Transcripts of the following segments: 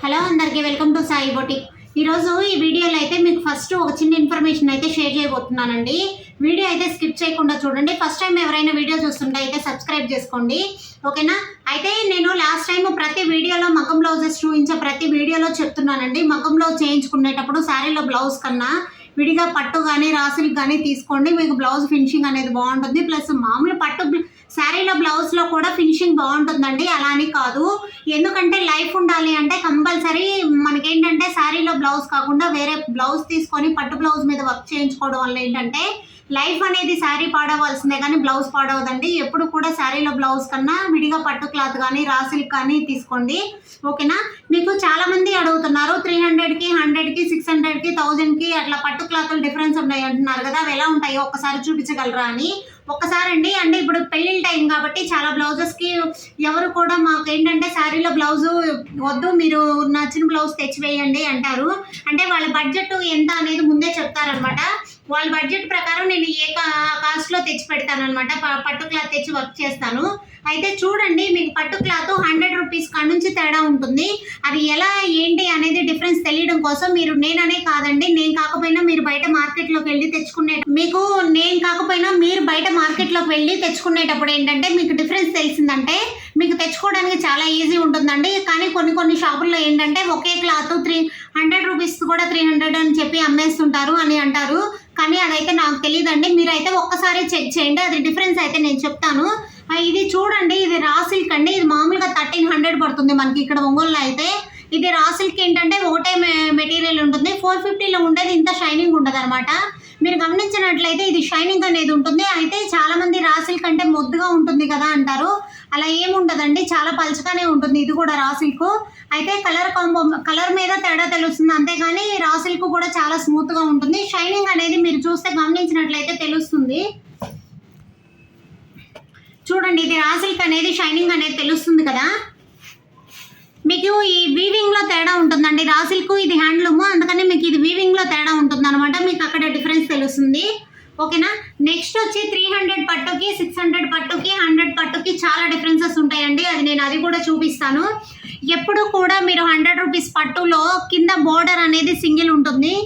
Hello అందరికీ welcome to Sai boutique. ఈరోజు ఈ వీడియోలో అయితే మీకు ఫస్ట్ ఒక చిన్న ఇన్ఫర్మేషన్ అయితే షేర్ చేయబోతున్నానండి. వీడియో అయితే స్కిప్ చేయకుండా చూడండి. ఫస్ట్ టైం ఎవరైనా వీడియో చూస్తుంటే అయితే సబ్స్క్రైబ్ చేసుకోండి, ఓకేనా. అయితే నేను లాస్ట్ టైం ప్రతి వీడియోలో మగ్గం బ్లౌజెస్ చూపించే ప్రతి వీడియోలో చెప్తున్నానండి, మగ్గం బ్లౌజ్ చేయించుకునేటప్పుడు శారీలో బ్లౌజ్ కన్నా విడిగా పట్టు కానీ రాసులకు కానీ తీసుకోండి, మీకు బ్లౌజ్ ఫినిషింగ్ అనేది బాగుంటుంది. ప్లస్ మామూలు పట్టు శారీలో బ్లౌజ్లో కూడా ఫినిషింగ్ బాగుంటుందండి, అలా అని కాదు. ఎందుకంటే లైఫ్ ఉండాలి అంటే కంపల్సరీ మనకేంటంటే శారీలో బ్లౌజ్ కాకుండా వేరే బ్లౌజ్ తీసుకొని పట్టు బ్లౌజ్ మీద వర్క్ చేయించుకోవడం వల్ల ఏంటంటే లైఫ్ అనేది శారీ పాడవలసిందే కానీ బ్లౌజ్ పాడవదండి. ఎప్పుడు కూడా శారీలో బ్లౌజ్ కన్నా విడిగా పట్టు క్లాత్ కానీ రాసులకు కానీ తీసుకోండి, ఓకేనా. మీకు చాలామంది అడుగుతున్నారు 300కి 100కి 600కి 1000కి అట్లా పట్టు క్లాతులు డిఫరెన్స్ ఉన్నాయి అంటున్నారు కదా, అవి ఎలా ఉంటాయో ఒక్కసారి చూపించగలరా అని. ఒక్కసారి అంటే ఇప్పుడు పెళ్ళిళ్ళ టైం కాబట్టి చాలా బ్లౌజెస్కి ఎవరు కూడా మాకు ఏంటంటే శారీలో బ్లౌజు వద్దు, మీరు నచ్చిన బ్లౌజ్ తెచ్చివేయండి అంటారు. అంటే వాళ్ళ బడ్జెట్ ఎంత అనేది ముందే చెప్తారనమాట. వాళ్ళ బడ్జెట్ ప్రకారం నేను ఏ కాస్ట్లో తెచ్చి పెడతాను అనమాట, పట్టు క్లాత్ తెచ్చి వర్క్ చేస్తాను. అయితే చూడండి, మీకు పట్టు క్లాత్ 100 రూపీస్ కాడ నుంచి తేడా ఉంటుంది. అది ఎలా ఏంటి అనేది డిఫరెన్స్ తెలియడం కోసం మీరు నేననే కాదండి, నేను కాకపోయినా మీరు బయట మార్కెట్లోకి వెళ్ళి తెచ్చుకునేటప్పుడు ఏంటంటే మీకు డిఫరెన్స్ తెలిసిందంటే మీకు తెచ్చుకోవడానికి చాలా ఈజీ ఉంటుందండి. కానీ కొన్ని షాపుల్లో ఏంటంటే ఒకే క్లాత్ 300 రూపీస్ కూడా 300 అని చెప్పి అమ్మేస్తుంటారు అని అంటారు. కానీ అదైతే నాకు తెలియదండి, మీరైతే ఒక్కసారి చెక్ చేయండి, అది డిఫరెన్స్ అయితే నేను చెప్తాను. ఇది చూడండి, ఇది రా సిల్క్ అండి. ఇది మామూలుగా 1300 పడుతుంది మనకి ఇక్కడ ఒంగోలులో. అయితే ఇది రా సిల్క్ ఏంటంటే ఒకటే మెటీరియల్ ఉంటుంది. 450లో ఉండేది ఇంత షైనింగ్ ఉండదు అనమాట. మీరు గమనించినట్లయితే ఇది షైనింగ్ అనేది ఉంటుంది. అయితే చాలామంది రా సిల్క్ అంటే మొద్దుగా ఉంటుంది కదా అంటారు, అలా ఏముంటుందండి, చాలా పలుచగానే ఉంటుంది ఇది కూడా రా సిల్క్. అయితే కలర్ మీద తేడా తెలుస్తుంది అంతేగాని రా సిల్క్ కూడా చాలా స్మూత్గా ఉంటుంది. షైనింగ్ అనేది మీరు చూస్తే గమనించినట్లయితే తెలుస్తుంది. చూడండి, ఇది రా సిల్క్ అనేది షైనింగ్ అనేది తెలుస్తుంది కదా. మీకు ఈ వీవింగ్లో తేడా ఉంటుందండి. రా సిల్క్ ఇది హ్యాండ్లూమ్, అందుకని మీకు ఇది వీవింగ్లో తేడా ఉంటుంది అనమాట, మీకు అక్కడ డిఫరెన్స్ తెలుస్తుంది, ఓకేనా. నెక్స్ట్ వచ్చి 300 పట్టుకి 600 పట్టుకి 100 పట్టుకి చాలా డిఫరెన్సెస్ ఉంటాయండి. అది కూడా చూపిస్తాను. ఎప్పుడు కూడా మీరు 100 రూపీస్ పట్టులో కింద బోర్డర్ అనేది సింగిల్ ఉంటుంది,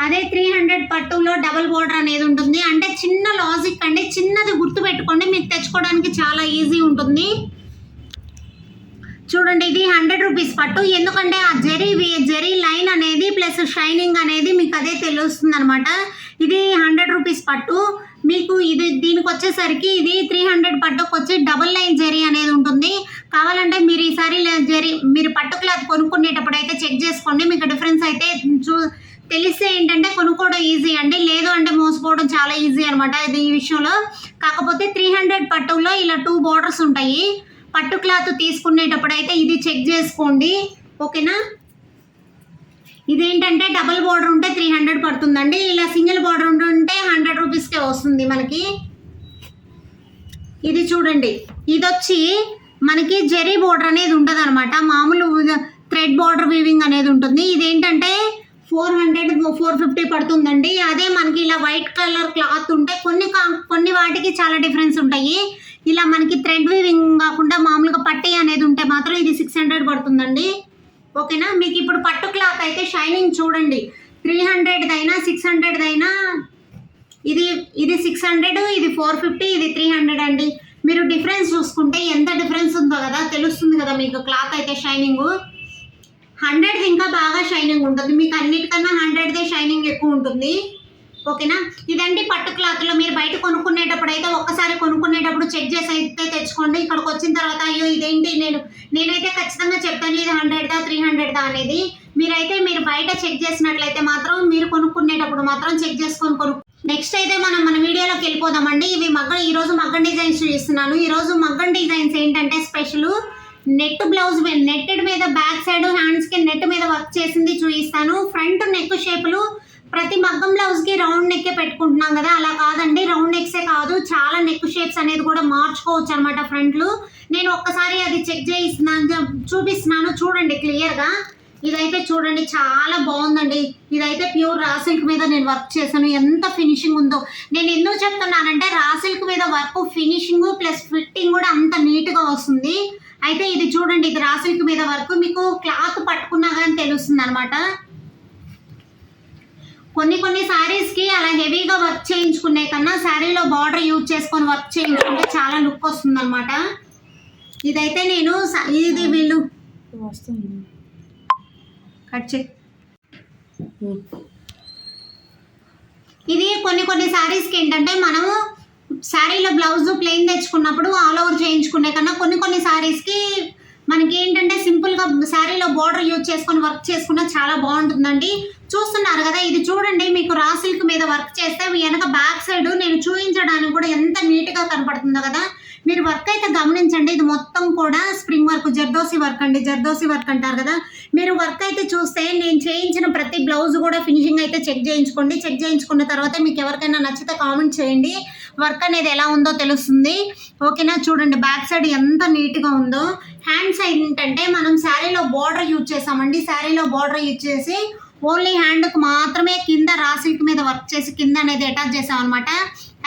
అదే 300 పట్టులో డబుల్ బోర్డర్ అనేది ఉంటుంది. అంటే చిన్న లాజిక్ అండి, చిన్నది గుర్తు పెట్టుకోండి, మీకు తెచ్చుకోవడానికి చాలా ఈజీ ఉంటుంది. చూడండి, ఇది 100 రూపీస్ పట్టు, ఎందుకంటే ఆ జెరీ లైన్ అనేది ప్లస్ షైనింగ్ అనేది మీకు అదే తెలుస్తుంది అనమాట. ఇది 100 రూపీస్ పట్టు. మీకు దీనికి వచ్చేసరికి ఇది 300 పట్టుకు వచ్చి డబుల్ లైన్ జెరీ అనేది ఉంటుంది. కావాలంటే మీరు ఈసారి మీరు పట్టు క్లాత్ కొనుక్కునేటప్పుడు అయితే చెక్ చేసుకోండి, మీకు డిఫరెన్స్ అయితే తెలిస్తే ఏంటంటే కొనుక్కోవడం ఈజీ అండి, లేదు అంటే మోసపోవడం చాలా ఈజీ అనమాట ఇది ఈ విషయంలో. కాకపోతే 300 పట్టులో ఇలా 2 బోర్డర్స్ ఉంటాయి. పట్టు క్లాత్ తీసుకునేటప్పుడు అయితే ఇది చెక్ చేసుకోండి, ఓకేనా. ఇదేంటంటే డబుల్ బోర్డర్ ఉంటే 300 పడుతుందండి, ఇలా సింగిల్ బోర్డర్ ఉంటుంటే 100 రూపీస్కే వస్తుంది మనకి. ఇది చూడండి, ఇది వచ్చి మనకి జెరీ బోర్డర్ అనేది ఉంటుంది అనమాట, మామూలు థ్రెడ్ బోర్డర్ వీవింగ్ అనేది ఉంటుంది. ఇదేంటంటే 400-450 పడుతుందండి. అదే మనకి ఇలా వైట్ కలర్ క్లాత్ ఉంటే కొన్ని వాటికి చాలా డిఫరెన్స్ ఉంటాయి. ఇలా మనకి థ్రెడ్ వీవింగ్ కాకుండా మామూలుగా పట్టీ అనేది ఉంటే మాత్రం ఇది 600 పడుతుందండి, ఓకేనా. మీకు ఇప్పుడు పట్టు క్లాత్ అయితే షైనింగ్ చూడండి, 300దైనా 600దైనా ఇది 600, ఇది 450, ఇది 300 అండి. మీరు డిఫరెన్స్ చూసుకుంటే ఎంత డిఫరెన్స్ ఉందో కదా తెలుస్తుంది కదా మీకు. క్లాత్ అయితే షైనింగ్ 100ది ఇంకా బాగా షైనింగ్ ఉంటుంది, మీకు అన్నిటికన్నా 100దే షైనింగ్ ఎక్కువ ఉంటుంది, ఓకేనా. ఇదండి పట్టు క్లాత్లో మీరు బయట కొనుక్కునేటప్పుడు అయితే ఒక్కసారి కొనుక్కునేటప్పుడు చెక్ చేసి అయితే తెచ్చుకోండి. ఇక్కడికి వచ్చిన తర్వాత అయ్యో ఇదేంటి నేనైతే ఖచ్చితంగా చెప్తాను ఇది 100దా 300దా అనేది. మీరు బయట చెక్ చేసినట్లయితే మాత్రం మీరు కొనుక్కునేటప్పుడు మాత్రం చెక్ చేసుకొని నెక్స్ట్ అయితే మన వీడియోలోకి వెళ్ళిపోదామండి. ఈరోజు మగ్గం డిజైన్స్ చూపిస్తున్నాను. ఈరోజు మగ్గం డిజైన్స్ ఏంటంటే స్పెషల్ నెట్టెడ్ మీద బ్యాక్ సైడ్ హ్యాండ్స్కి నెట్ మీద వర్క్ చేసింది చూపిస్తాను. ఫ్రంట్ నెక్ షేపులు ప్రతి మగ్గం బ్లౌజ్కి రౌండ్ నెక్కే పెట్టుకుంటున్నాం కదా, అలా కాదండి. రౌండ్ నెక్సే కాదు, చాలా నెక్ షేప్స్ అనేది కూడా మార్చుకోవచ్చు అనమాట ఫ్రంట్లు. నేను ఒక్కసారి అది చెక్ చూపిస్తున్నాను చూడండి క్లియర్గా. ఇదైతే చూడండి చాలా బాగుందండి. ఇదైతే ప్యూర్ రా సిల్క్ మీద నేను వర్క్ చేశాను, ఎంత ఫినిషింగ్ ఉందో. నేను ఎందుకు చెప్తున్నానంటే రా సిల్క్ మీద వర్క్ ఫినిషింగ్ ప్లస్ ఫిట్టింగ్ కూడా అంత నీట్గా వస్తుంది. అయితే ఇది చూడండి, ఇది రా సిల్క్ మీద వర్క్, మీకు క్లాత్ పట్టుకున్నా కానీ తెలుస్తుంది అనమాట. కొన్ని సారీస్ కి అలా హెవీగా వర్క్ చేయించుకునే కన్నా శారీలో బార్డర్ యూజ్ చేసుకొని వర్క్ చేయించుకుంటే చాలా లుక్ వస్తుంది అనమాట. ఇదైతే నేను ఇది వీళ్ళు కట్ చే ఇది కొన్ని సారీస్కి ఏంటంటే మనము శారీలో బ్లౌజ్ ప్లెయిన్ తెచ్చుకున్నప్పుడు ఆల్ ఓవర్ చేయించుకునే కన్నా కొన్ని సారీస్కి మనకి ఏంటంటే సింపుల్గా శారీలో బార్డర్ యూజ్ చేసుకొని వర్క్ చేసుకున్నా చాలా బాగుంటుందండి. చూస్తున్నారు కదా, ఇది చూడండి, మీకు రా సిల్క్ మీద వర్క్ చేస్తే వెనక బ్యాక్ సైడ్ నేను చూపించడానికి కూడా ఎంత నీట్గా కనపడుతుందో కదా. మీరు వర్క్ అయితే గమనించండి, ఇది మొత్తం కూడా స్ప్రింగ్ వర్క్, జర్దోసి వర్క్ అండి, జర్దోసి వర్క్ అంటారు కదా. మీరు వర్క్ అయితే చూస్తే నేను చేయించిన ప్రతి బ్లౌజ్ కూడా ఫినిషింగ్ అయితే చెక్ చేయించుకోండి. చెక్ చేయించుకున్న తర్వాత మీకు ఎవరికైనా నచ్చితే కామెంట్ చేయండి, వర్క్ అనేది ఎలా ఉందో తెలుస్తుంది. ఓకేనా, చూడండి బ్యాక్ సైడ్ ఎంత నీట్గా ఉందో. హ్యాండ్ సైడ్ ఏంటంటే మనం శారీలో బార్డర్ యూజ్ చేసామండి, శారీలో బార్డర్ యూజ్ చేసి ఓన్లీ హ్యాండ్కి మాత్రమే కింద రా సిల్క్ మీద వర్క్ చేసి కింద అనేది అటాచ్ చేసాం అనమాట.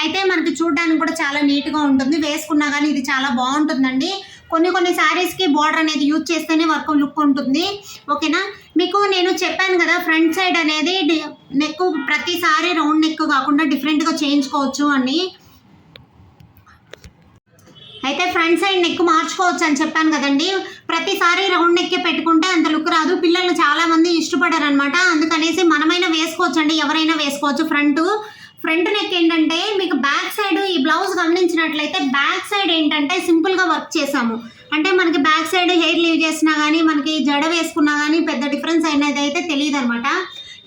అయితే మనకి చూడడానికి కూడా చాలా నీట్గా ఉంటుంది, వేసుకున్నా కానీ ఇది చాలా బాగుంటుందండి. కొన్ని శారీస్కి బార్డర్ అనేది యూజ్ చేస్తేనే వర్క్ లుక్ ఉంటుంది. ఓకేనా, మీకు నేను చెప్పాను కదా ఫ్రంట్ సైడ్ అనేది నెక్ ప్రతిసారి రౌండ్ నెక్ కాకుండా డిఫరెంట్గా చేయించుకోవచ్చు అని. అయితే ఫ్రంట్ సైడ్ నెక్ మార్చుకోవచ్చు అని చెప్పాను కదండి. ప్రతిసారి రౌండ్ నెక్కే పెట్టుకుంటే అంత లుక్ రాదు, పిల్లలు చాలా మంది ఇష్టపడారు అనమాట. అందుకనేసి మనమైనా వేసుకోవచ్చు అండి, ఎవరైనా వేసుకోవచ్చు. ఫ్రంట్ నెక్ ఏంటంటే మీకు బ్యాక్ సైడ్ ఈ బ్లౌజ్ గమనించినట్లయితే బ్యాక్ సైడ్ ఏంటంటే సింపుల్గా వర్క్ చేసాము. అంటే మనకి బ్యాక్ సైడ్ హెయిర్ లీవ్ చేసినా కానీ మనకి జడ వేసుకున్నా కానీ పెద్ద డిఫరెన్స్ అనేది అయితే తెలియదు అనమాట.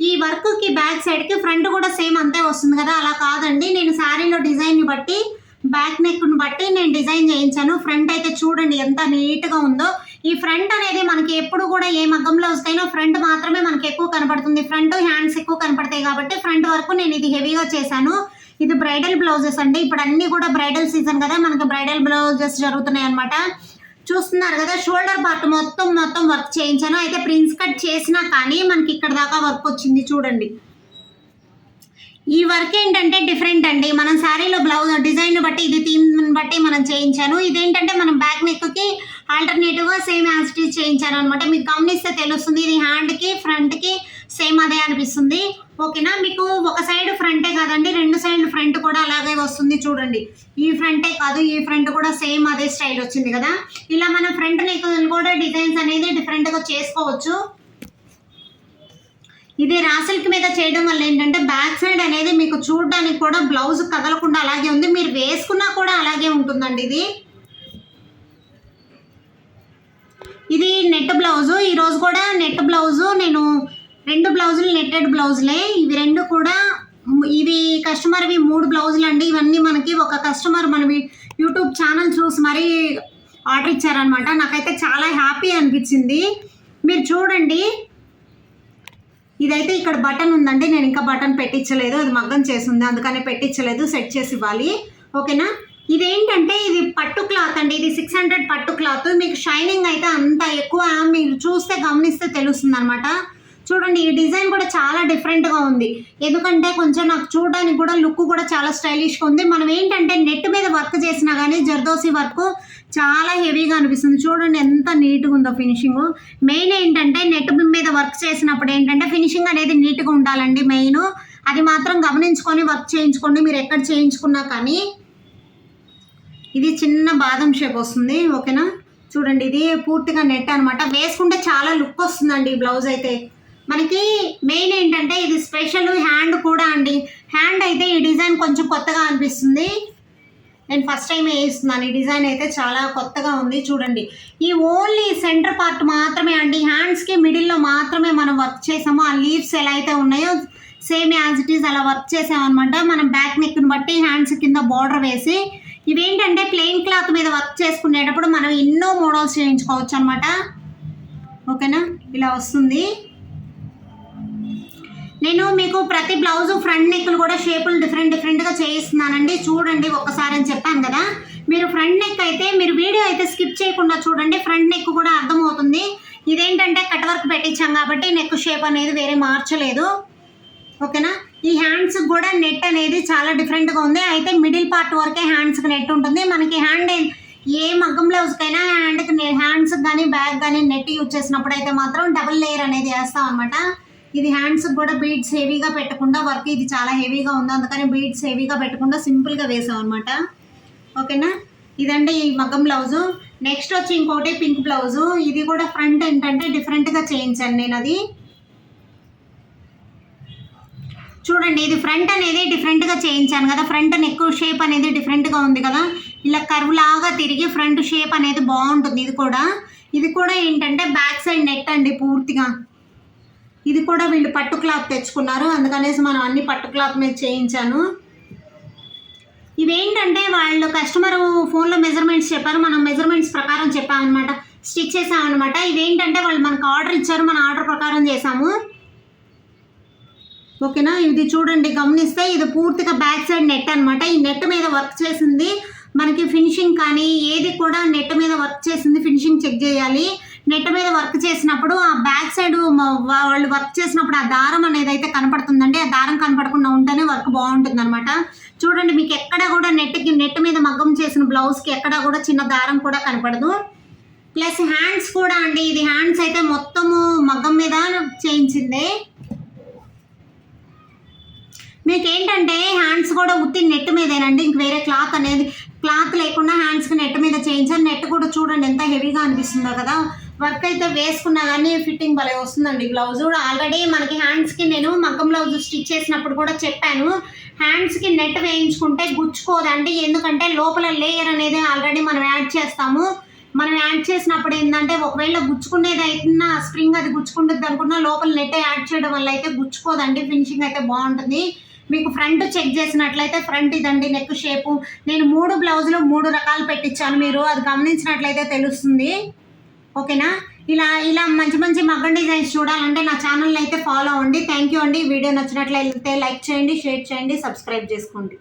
ఈ వర్క్కి బ్యాక్ సైడ్కి ఫ్రంట్ కూడా సేమ్ అంతే వస్తుంది కదా, అలా కాదండి. నేను శారీలో డిజైన్ని బట్టి బ్యాక్ నెక్ను బట్టి నేను డిజైన్ చేయించాను. ఫ్రంట్ అయితే చూడండి ఎంత నీట్గా ఉందో. ఈ ఫ్రంట్ అనేది మనకి ఎప్పుడు కూడా ఏ మగ్గం బ్లౌజ్కైనా ఫ్రంట్ మాత్రమే మనకి ఎక్కువ కనపడుతుంది, ఫ్రంట్ హ్యాండ్స్ ఎక్కువ కనపడతాయి కాబట్టి ఫ్రంట్ వరకు నేను ఇది హెవీగా చేశాను. ఇది బ్రైడల్ బ్లౌజెస్ అండి, ఇప్పుడు అన్నీ కూడా బ్రైడల్ సీజన్ కదా, మనకి బ్రైడల్ బ్లౌజెస్ జరుగుతున్నాయి అనమాట. చూస్తున్నారు కదా, షోల్డర్ పార్ట్ మొత్తం వర్క్ చేయించాను. అయితే ప్రిన్స్ కట్ చేసినా కానీ మనకి ఇక్కడ దాకా వర్క్ వచ్చింది చూడండి. ఈ వర్క్ ఏంటంటే డిఫరెంట్ అండి, మనం శారీలో బ్లౌజ్ డిజైన్ బట్టి ఇది థీమ్ బట్టి మనం చేయించాను. ఇదేంటంటే మనం బ్యాక్ నెక్కి ఆల్టర్నేటివ్గా సేమ్ యాజ్ ఇట్ ఈజ్ చేయించాను అనమాట. మీకు గమనిస్తే తెలుస్తుంది, ఇది హ్యాండ్కి ఫ్రంట్కి సేమ్ అదే అనిపిస్తుంది. ఓకేనా, మీకు ఒక సైడ్ ఫ్రంటే కాదండి, రెండు సైడ్లు ఫ్రంట్ కూడా అలాగే వస్తుంది చూడండి. ఈ ఫ్రంటే కాదు, ఈ ఫ్రంట్ కూడా సేమ్ అదే స్టైల్ వచ్చింది కదా. ఇలా మన ఫ్రంట్ నెక్ కూడా డిజైన్స్ అనేది డిఫరెంట్గా చేసుకోవచ్చు. ఇది రా సిల్క్ మీద చేయడం వల్ల ఏంటంటే బ్యాక్ సైడ్ అనేది మీకు చూడడానికి కూడా బ్లౌజ్ కదలకుండా అలాగే ఉంది, మీరు వేసుకున్నా కూడా అలాగే ఉంటుందండి. ఇది నెట్ బ్లౌజు, ఈరోజు కూడా నెట్ బ్లౌజు, నేను 2 బ్లౌజులు నెట్టెడ్ బ్లౌజులే. ఇవి 2 కూడా ఇవి కస్టమర్వి 3 బ్లౌజులు అండి. ఇవన్నీ మనకి ఒక కస్టమర్ మన యూట్యూబ్ ఛానల్ చూసి మరీ ఆర్డర్ ఇచ్చారనమాట. నాకైతే చాలా హ్యాపీ అనిపించింది. మీరు చూడండి, ఇదైతే ఇక్కడ బటన్ ఉందండి, నేను ఇంకా బటన్ పెట్టించలేదు, అది మగ్గం చేసింది అందుకని పెట్టించలేదు, సెట్ చేసి ఇవ్వాలి. ఓకేనా, ఇదేంటంటే ఇది పట్టు క్లాత్ అండి, ఇది 600 పట్టు క్లాత్. మీకు షైనింగ్ అయితే అంత ఎక్కువ మీరు చూస్తే గమనిస్తే తెలుస్తుంది అనమాట. చూడండి, ఈ డిజైన్ కూడా చాలా డిఫరెంట్గా ఉంది, ఎందుకంటే కొంచెం నాకు చూడడానికి కూడా లుక్ కూడా చాలా స్టైలిష్గా ఉంది. మనం ఏంటంటే నెట్ మీద వర్క్ చేసినా కానీ జర్దోసి వర్క్ చాలా హెవీగా అనిపిస్తుంది. చూడండి ఎంత నీట్గా ఉందో ఫినిషింగ్. మెయిన్ ఏంటంటే నెట్ మీద వర్క్ చేసినప్పుడు ఏంటంటే ఫినిషింగ్ అనేది నీట్గా ఉండాలండి మెయిన్, అది మాత్రం గమనించుకొని వర్క్ చేయించుకోండి మీరు ఎక్కడ చేయించుకున్నా కానీ. ఇది చిన్న బాదం షేప్ వస్తుంది. ఓకేనా, చూడండి ఇది పూర్తిగా నెట్ అనమాట, వేసుకుంటే చాలా లుక్ వస్తుందండి ఈ బ్లౌజ్ అయితే. మనకి మెయిన్ ఏంటంటే ఇది స్పెషల్ హ్యాండ్ కూడా అండి, హ్యాండ్ అయితే ఈ డిజైన్ కొంచెం కొత్తగా అనిపిస్తుంది. నేను ఫస్ట్ టైం వేస్తున్నాను, ఈ డిజైన్ అయితే చాలా కొత్తగా ఉంది. చూడండి, ఈ ఓన్లీ సెంటర్ పార్ట్ మాత్రమే అండి, హ్యాండ్స్కి మిడిల్లో మాత్రమే మనం వర్క్ చేసాము. ఆ లీవ్స్ ఎలా అయితే ఉన్నాయో సేమ్ యాజ్ ఇట్ ఈస్ అలా వర్క్ చేసామన్నమాట. మనం బ్యాక్ నెక్ని బట్టి హ్యాండ్స్ కింద బార్డర్ వేసి, ఇవేంటంటే ప్లెయిన్ క్లాత్ మీద వర్క్ చేసుకునేటప్పుడు మనం ఎన్నో మోడల్స్ చేయించుకోవచ్చు అనమాట. ఓకేనా, ఇలా వస్తుంది. నేను మీకు ప్రతి బ్లౌజు ఫ్రంట్ నెక్లు కూడా షేపులు డిఫరెంట్గా చేయిస్తున్నానండి. చూడండి ఒక్కసారి అని చెప్పాను కదా, మీరు ఫ్రంట్ నెక్ అయితే మీరు వీడియో అయితే స్కిప్ చేయకుండా చూడండి, ఫ్రంట్ నెక్ కూడా అర్థమవుతుంది. ఇదేంటంటే కట్ వర్క్ పెట్టించాం కాబట్టి నెక్ షేప్ అనేది వేరే మార్చలేదు. ఓకేనా, ఈ హ్యాండ్స్ కూడా నెట్ అనేది చాలా డిఫరెంట్గా ఉంది. అయితే మిడిల్ పార్ట్ వరకే హ్యాండ్స్కి నెట్ ఉంటుంది. మనకి ఏ మగ్గం బ్లౌజ్కైనా హ్యాండ్స్కి కానీ బ్యాక్ కానీ నెట్ యూజ్ చేసినప్పుడు అయితే మాత్రం డబుల్ లేయర్ అనేది వేస్తాం అనమాట. ఇది హ్యాండ్స్కి కూడా బీడ్స్ హెవీగా పెట్టకుండా, వర్క్ ఇది చాలా హెవీగా ఉంది అందుకని బీడ్స్ హెవీగా పెట్టకుండా సింపుల్గా వేసాం అనమాట. ఓకేనా, ఇదండి ఈ మగ్గం బ్లౌజు. నెక్స్ట్ వచ్చి ఇంకోటి పింక్ బ్లౌజు. ఇది కూడా ఫ్రంట్ ఏంటంటే డిఫరెంట్గా చేయించాను నేను. అది చూడండి, ఇది ఫ్రంట్ అనేది డిఫరెంట్గా చేయించాను కదా. ఫ్రంట్ నెక్ షేప్ అనేది డిఫరెంట్గా ఉంది కదా, ఇలా కర్వ్ లాగా తిరిగి ఫ్రంట్ షేప్ అనేది బాగుంటుంది. ఇది కూడా ఏంటంటే బ్యాక్ సైడ్ నెట్ అండి పూర్తిగా. ఇది కూడా వీళ్ళు పట్టు క్లాత్ తెచ్చుకున్నారు, అందుకనేసి మనం అన్ని పట్టు క్లాత్ మీద చేయించాను. ఇవేంటంటే వాళ్ళు కస్టమర్ ఫోన్లో మెజర్మెంట్స్ చెప్పారు, మనం మెజర్మెంట్స్ ప్రకారం చెప్పామన్నమాట, స్టిచ్ చేసామన్నమాట. ఇవేంటంటే వాళ్ళు మనకు ఆర్డర్ ఇచ్చారు, మన ఆర్డర్ ప్రకారం చేసాము. ఓకేనా, ఇది చూడండి గమనిస్తే ఇది పూర్తిగా బ్యాక్ సైడ్ నెట్ అనమాట. ఈ నెట్ మీద వర్క్ చేసింది మనకి ఫినిషింగ్ కానీ ఏది కూడా నెట్ మీద వర్క్ చేసింది ఫినిషింగ్ చెక్ చేయాలి. నెట్ మీద వర్క్ చేసినప్పుడు ఆ బ్యాక్ సైడ్ వాళ్ళు వర్క్ చేసినప్పుడు ఆ దారం అనేది అయితే కనపడుతుందండి. ఆ దారం కనపడకుండా ఉంటేనే వర్క్ బాగుంటుంది అనమాట. చూడండి, మీకు ఎక్కడ కూడా నెట్ మీద మగ్గం చేసిన బ్లౌజ్కి ఎక్కడ కూడా చిన్న దారం కూడా కనపడదు. ప్లస్ హ్యాండ్స్ కూడా అండి, ఇది హ్యాండ్స్ అయితే మొత్తము మగ్గం మీద చేయించిందే. మీకు ఏంటంటే హ్యాండ్స్ కూడా ఉత్తి నెట్ మీదేనండి, ఇంక వేరే క్లాత్ లేకుండా హ్యాండ్స్కి నెట్ మీద చేయించాను. నెట్ కూడా చూడండి ఎంత హెవీగా అనిపిస్తుందో కదా. వర్క్ అయితే వేసుకున్నా కానీ ఫిట్టింగ్ భలే వస్తుందండి బ్లౌజ్. ఆల్రెడీ మనకి హ్యాండ్స్కి నేను మగ్గం బ్లౌజ్ స్టిచ్ చేసినప్పుడు కూడా చెప్పాను, హ్యాండ్స్కి నెట్ వేయించుకుంటే గుచ్చుకోదండి. ఎందుకంటే లోపల లేయర్ అనేది ఆల్రెడీ మనం యాడ్ చేస్తాము. మనం యాడ్ చేసినప్పుడు ఏంటంటే ఒకవేళ గుచ్చుకునేది అయినా స్ప్రింగ్ అది గుచ్చుకుంటుంది అనుకున్నా, లోపల నెట్ యాడ్ చేయడం వల్ల అయితే గుచ్చుకోదండి, ఫినిషింగ్ అయితే బాగుంటుంది. మీకు ఫ్రంట్ చెక్ చేసినట్లయితే ఫ్రంట్ ఇదండి నెక్ షేపు. నేను 3 బ్లౌజులు 3 రకాలు పెట్టించాను, మీరు అది గమనించినట్లయితే తెలుస్తుంది. ఓకేనా, ఇలా మంచి మగ్గం డిజైన్స్ చూడాలంటే నా ఛానల్ని అయితే ఫాలో అవ్వండి. థ్యాంక్ యూ అండి. వీడియో నచ్చినట్లయితే లైక్ చేయండి, షేర్ చేయండి, సబ్స్క్రైబ్ చేసుకోండి.